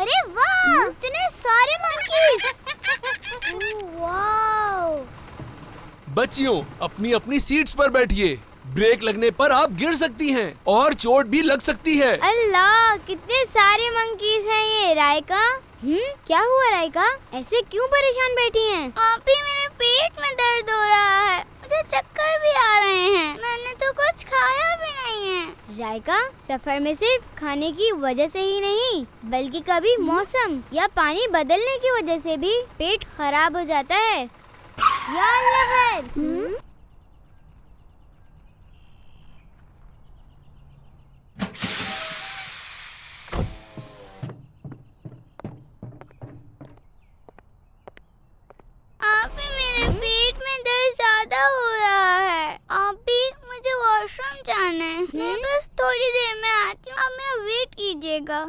अरे वाह, इतने सारे मंकीज! वाह! बच्चियों, अपनी अपनी सीट्स पर बैठिए। ब्रेक लगने पर आप गिर सकती हैं और चोट भी लग सकती है। अल्लाह, कितने सारे मंकीज हैं ये। राइका, क्या हुआ राइका? ऐसे क्यों परेशान बैठी हैं? आप ही, मेरे पेट में दर्द हो रहा है, मुझे चक्कर भी आ रहे हैं। मैंने तो कुछ खाया भी नहीं है। राइका, सफर में सिर्फ खाने की वजह से ही नहीं, बल्कि कभी मौसम या पानी बदलने की वजह से भी पेट खराब हो जाता है। या अल्लाह खैर। आप ही, मेरे पेट में दर्द ज्यादा हो रहा है। आप भी, मुझे वॉशरूम जाना है। मैं बस थोड़ी देर में आती हूँ, आप मेरा वेट कीजिएगा।